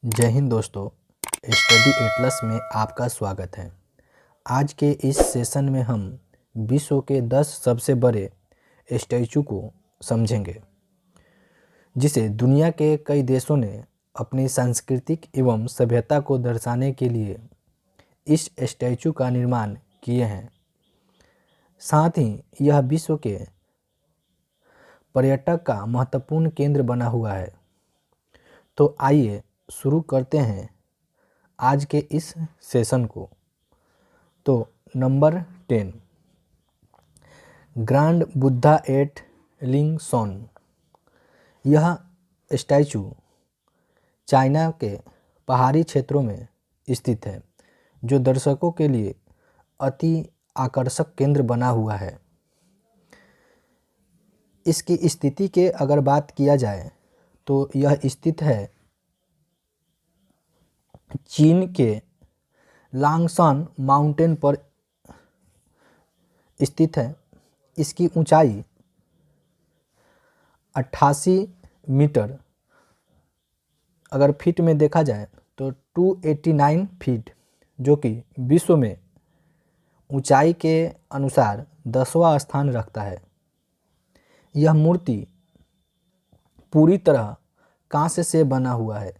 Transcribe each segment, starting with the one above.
जय हिंद दोस्तों, study Atlas में आपका स्वागत है। आज के इस सेशन में हम विश्व के 10 सबसे बड़े स्टैचू को समझेंगे, जिसे दुनिया के कई देशों ने अपनी सांस्कृतिक एवं सभ्यता को दर्शाने के लिए इस स्टैचू का निर्माण किए हैं। साथ ही यह विश्व के पर्यटक का महत्वपूर्ण केंद्र बना हुआ है। तो आइए शुरू करते हैं आज के इस सेशन को। तो नंबर 10, ग्रैंड बुद्धा एट लिंगसोन। यह स्टैचू चाइना के पहाड़ी क्षेत्रों में स्थित है, जो दर्शकों के लिए अति आकर्षक केंद्र बना हुआ है। इसकी स्थिति के अगर बात किया जाए तो यह स्थित है चीन के लांगशान माउंटेन पर स्थित है। इसकी ऊंचाई 88 मीटर, अगर फीट में देखा जाए तो 289 फीट, जो कि विश्व में ऊंचाई के अनुसार 10वां स्थान रखता है। यह मूर्ति पूरी तरह कांस्य से बना हुआ है,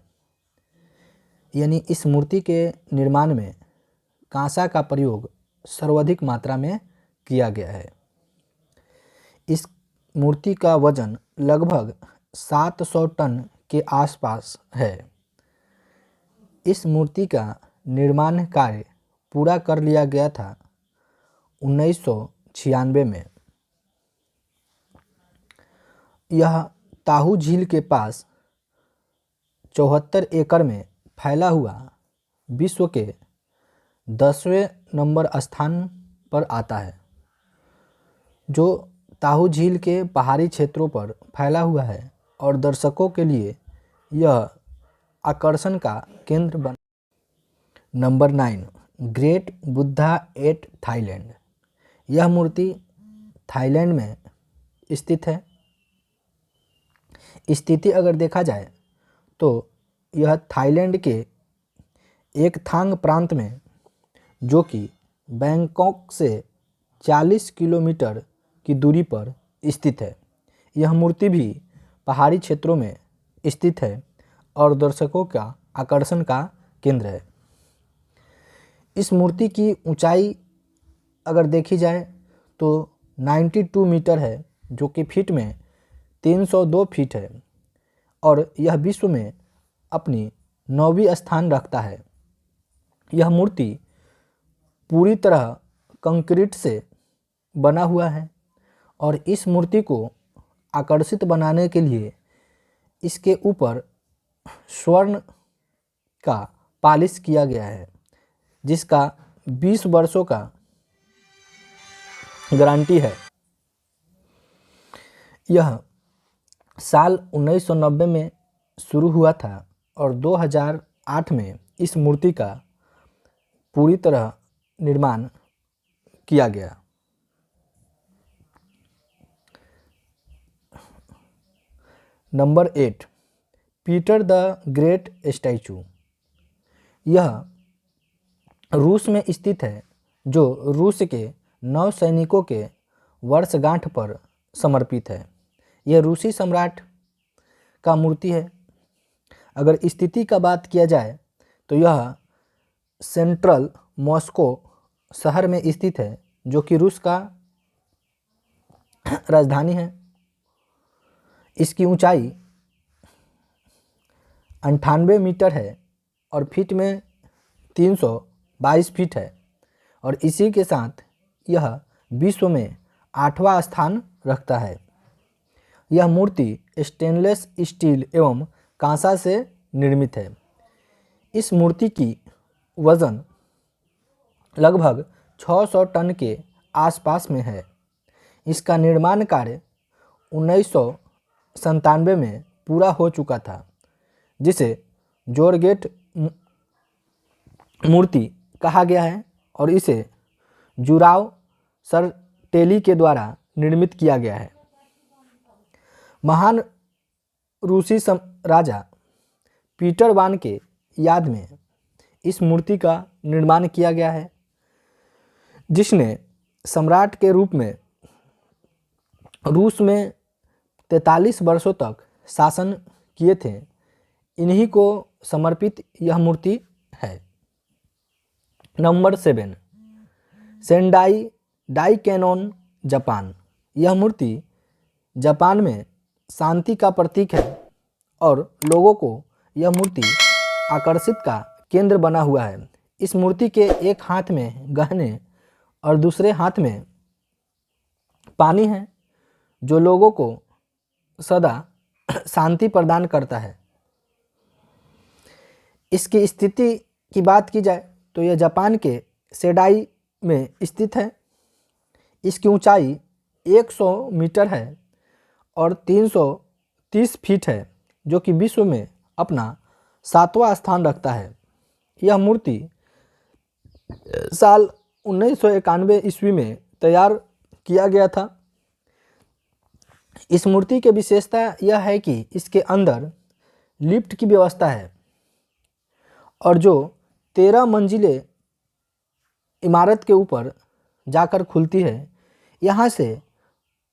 यानी इस मूर्ति के निर्माण में कांसा का प्रयोग सर्वाधिक मात्रा में किया गया है। इस मूर्ति का वजन लगभग 700 टन के आसपास है। इस मूर्ति का निर्माण कार्य पूरा कर लिया गया था 1996 में। यह ताहू झील के पास 74 एकड़ में फैला हुआ विश्व के 10वें नंबर स्थान पर आता है, जो ताहू झील के पहाड़ी क्षेत्रों पर फैला हुआ है और दर्शकों के लिए यह आकर्षण का केंद्र बना। Number 9, great Buddha at Thailand. यह मूर्ति थाईलैंड में स्थित है। स्थिति अगर देखा जाए तो यह थाईलैंड के एकथांग प्रांत में, जो कि बैंकॉक से 40 किलोमीटर की दूरी पर स्थित है। यह मूर्ति भी पहाड़ी क्षेत्रों में स्थित है और दर्शकों का आकर्षण का केंद्र है। इस मूर्ति की ऊंचाई अगर देखी जाए तो 92 मीटर है, जो कि फीट में 302 फीट है, और यह विश्व में अपनी 9वीं स्थान रखता है। यह मूर्ति पूरी तरह कंक्रीट से बना हुआ है और इस मूर्ति को आकर्षित बनाने के लिए इसके ऊपर स्वर्ण का पॉलिश किया गया है, जिसका 20 वर्षों का गारंटी है। यह साल 1990 में शुरू हुआ था और 2008 में इस मूर्ति का पूरी तरह निर्माण किया गया। Number 8, Peter the great statue. यह रूस में स्थित है, जो रूस के नौसैनिकों के वर्षगांठ पर समर्पित है। यह रूसी सम्राट का मूर्ति है। अगर स्थिति का बात किया जाए तो यह सेंट्रल मॉस्को शहर में स्थित है, जो कि रूस का राजधानी है। इसकी ऊंचाई 98 मीटर है और फीट में 322 फीट है, और इसी के साथ यह विश्व में 8वां स्थान रखता है। यह मूर्ति स्टेनलेस स्टील एवं कांसा से निर्मित है। इस मूर्ति की वजन लगभग 600 टन के आसपास में है। इसका निर्माण कार्य 1997 में पूरा हो चुका था, जिसे जॉर्गेट मूर्ति कहा गया है, और इसे जुराव सर्टेली के द्वारा निर्मित किया गया है। महान रूसी राजा पीटर वान के याद में इस मूर्ति का निर्माण किया गया है, जिसने सम्राट के रूप में रूस में 43 वर्षों तक शासन किए थे। इन्हीं को समर्पित यह मूर्ति है। Number 7, Sendai Daikannon, Japan. यह मूर्ति जापान में शांति का प्रतीक है और लोगों को यह मूर्ति आकर्षित का केंद्र बना हुआ है। इस मूर्ति के एक हाथ में गहने और दूसरे हाथ में पानी है, जो लोगों को सदा शांति प्रदान करता है। इसकी स्थिति की बात की जाए तो यह जापान के सेडाई में स्थित है। इसकी ऊंचाई 100 मीटर है और 330 फीट है, जो कि विश्व में अपना 7वां स्थान रखता है। यह मूर्ति साल 1991 ईस्वी में तैयार किया गया था। इस मूर्ति की विशेषता यह है कि इसके अंदर लिफ्ट की व्यवस्था है और जो 13 मंजिले इमारत के ऊपर जाकर खुलती है। यहाँ से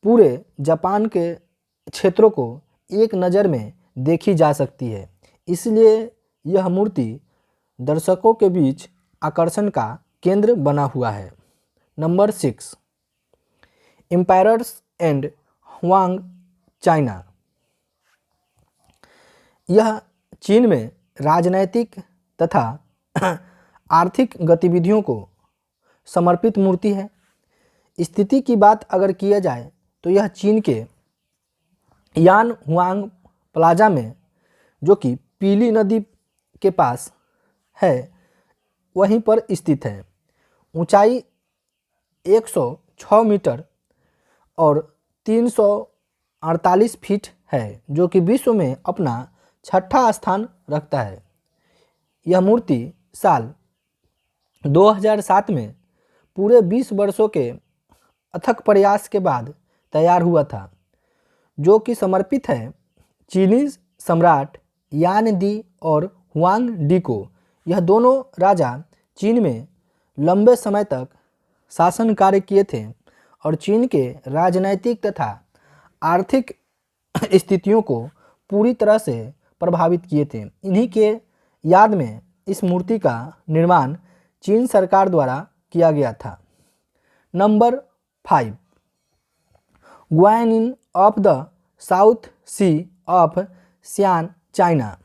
पूरे जापान के क्षेत्रों को एक नज़र में देखी जा सकती है। इसलिए यह मूर्ति दर्शकों के बीच आकर्षण का केंद्र बना हुआ है। Number 6, emperors and Huang, China. यह चीन में राजनैतिक तथा आर्थिक गतिविधियों को समर्पित मूर्ति है। स्थिति की बात अगर किया जाए तो यह चीन के यान हुआंग प्लाजा में, जो कि पीली नदी के पास है, वहीं पर स्थित है। ऊंचाई 106 मीटर और 348 फीट है, जो कि विश्व में अपना 6ठा स्थान रखता है। यह मूर्ति साल 2007 में पूरे 20 वर्षों के अथक प्रयास के बाद तैयार हुआ था, जो कि समर्पित है चीनी सम्राट यान दी और हुआंग डी को। यह दोनों राजा चीन में लंबे समय तक शासन कार्य किए थे और चीन के राजनैतिक तथा आर्थिक स्थितियों को पूरी तरह से प्रभावित किए थे। इन्हीं के याद में इस मूर्ति का निर्माण चीन सरकार द्वारा किया गया था। Number 5, Guanyin of the South Sea of Sanya, China.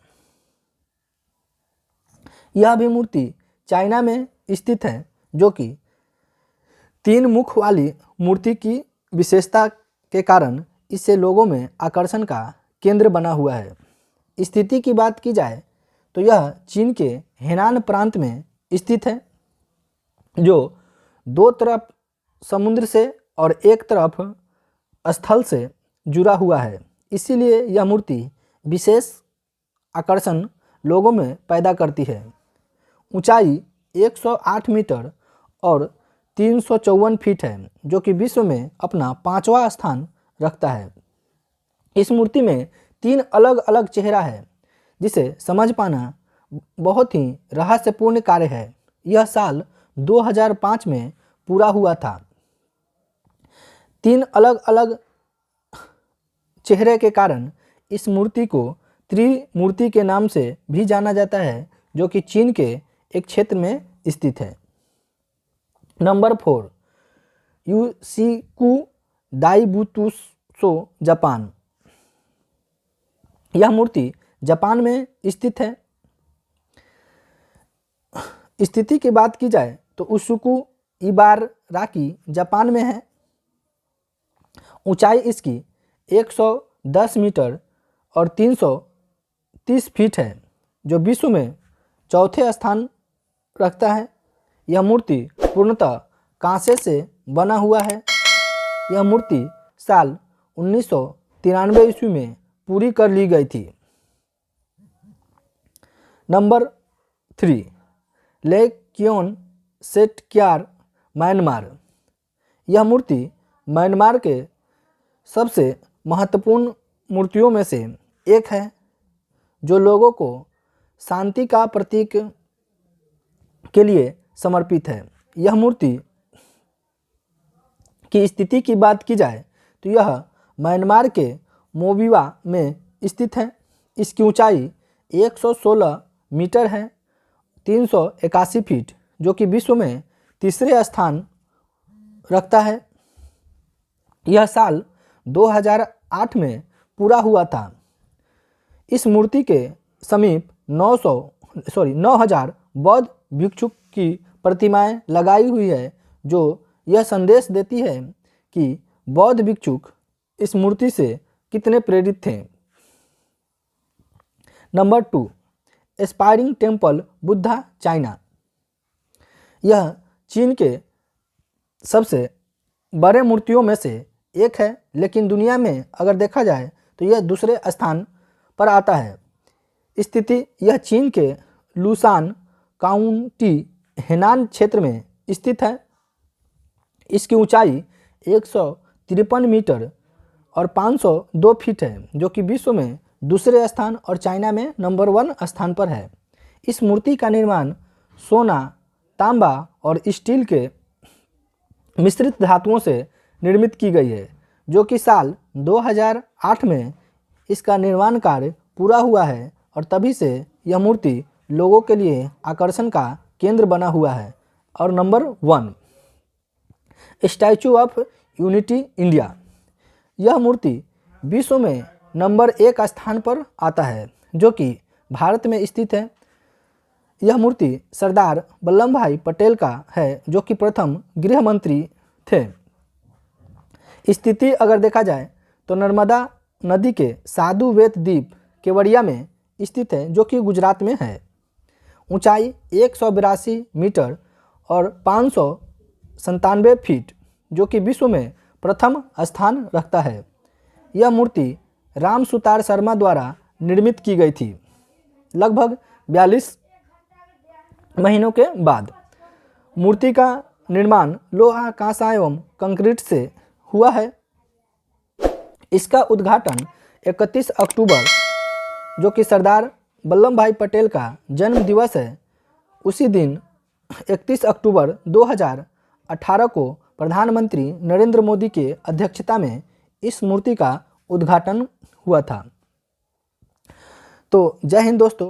यह भी मूर्ति चाइना में स्थित है, जो कि 3 मुख वाली मूर्ति की विशेषता के कारण इससे लोगों में आकर्षण का केंद्र बना हुआ है। स्थिति की बात की जाए तो यह चीन के हेनान प्रांत में स्थित है, जो 2 तरफ समुद्र से और एक तरफ स्थल से जुड़ा हुआ है। इसीलिए यह मूर्ति विशेष आकर्षण लोगों में पैदा करती है। ऊंचाई 108 मीटर और 354 फीट है, जो कि विश्व में अपना 5वां स्थान रखता है। इस मूर्ति में 3 अलग अलग चेहरा है, जिसे समझ पाना बहुत ही रहस्यपूर्ण कार्य है। यह साल 2005 में पूरा हुआ था। 3 अलग अलग चेहरे के कारण इस मूर्ति को त्रिमूर्ति के नाम से भी जाना जाता है, जो कि चीन के एक क्षेत्र में स्थित है। Number 4, Ushiku Daibutsu, Japan. यह मूर्ति जापान में स्थित है। स्थिति की बात की जाए तो उशुकु इबाराकी जापान में है। ऊंचाई इसकी 110 मीटर और 330 फीट है, जो विश्व में 4थे स्थान रखता है। यह मूर्ति पूर्णतः कांसे से बना हुआ है। यह मूर्ति साल 1993 ईस्वी में पूरी कर ली गई थी। Number 3, Laykyun Setkyar, Myanmar. यह मूर्ति म्यांमार के सबसे महत्वपूर्ण मूर्तियों में से एक है, जो लोगों को शांति का प्रतीक के लिए समर्पित है। यह मूर्ति की स्थिति की बात की जाए तो यह म्यांमार के मोबिवा में स्थित है। इसकी ऊंचाई 116 मीटर है, 381 फीट, जो कि विश्व में तीसरे स्थान रखता है। यह साल 2008 में पूरा हुआ था। इस मूर्ति के समीप 9000 बौद्ध भिक्षु की प्रतिमाएं लगाई हुई है, जो यह संदेश देती है कि बौद्ध भिक्षुक इस मूर्ति से कितने प्रेरित थे। Number 2, aspiring temple Buddha, China. यह चीन के सबसे बड़े मूर्तियों में से एक है, लेकिन दुनिया में अगर देखा जाए तो यह दूसरे स्थान पर आता है। स्थिति यह चीन के लुसान काउंटी, हेनान क्षेत्र में स्थित है। इसकी ऊंचाई 153 मीटर और 502 फीट है, जो कि विश्व में दूसरे स्थान और चाइना में नंबर 1 स्थान पर है। इस मूर्ति का निर्माण सोना, तांबा और स्टील के मिश्रित धातुओं से निर्मित की गई है, जो कि साल 2008 में इसका निर्माण कार्य पूरा हुआ है और तभी से यह मूर्ति लोगों के लिए आकर्षण का केंद्र बना हुआ है। और number 1, statue of unity, India. यह मूर्ति विश्व में नंबर 1 स्थान पर आता है, जो कि भारत में स्थित है। यह मूर्ति सरदार वल्लभ भाई पटेल का है, जो कि प्रथम गृह मंत्री थे। स्थिति अगर देखा जाए तो नर्मदा नदी के साधु वेत द्वीप केवड़िया में स्थित है, जो कि गुजरात में है। ऊंचाई 182 मीटर और 597 फीट, जो कि विश्व में प्रथम स्थान रखता है। यह मूर्ति राम सुतार शर्मा द्वारा निर्मित की गई थी, लगभग 42 महीनों के बाद। मूर्ति का निर्माण लोहा, कांसा एवं कंक्रीट से हुआ है। इसका उद्घाटन 31 अक्टूबर, जो कि सरदार वल्लभ भाई पटेल का जन्म दिवस है, उसी दिन 31 अक्टूबर 2018 को प्रधानमंत्री नरेंद्र मोदी के अध्यक्षता में इस मूर्ति का उद्घाटन हुआ था। तो जय हिंद दोस्तों।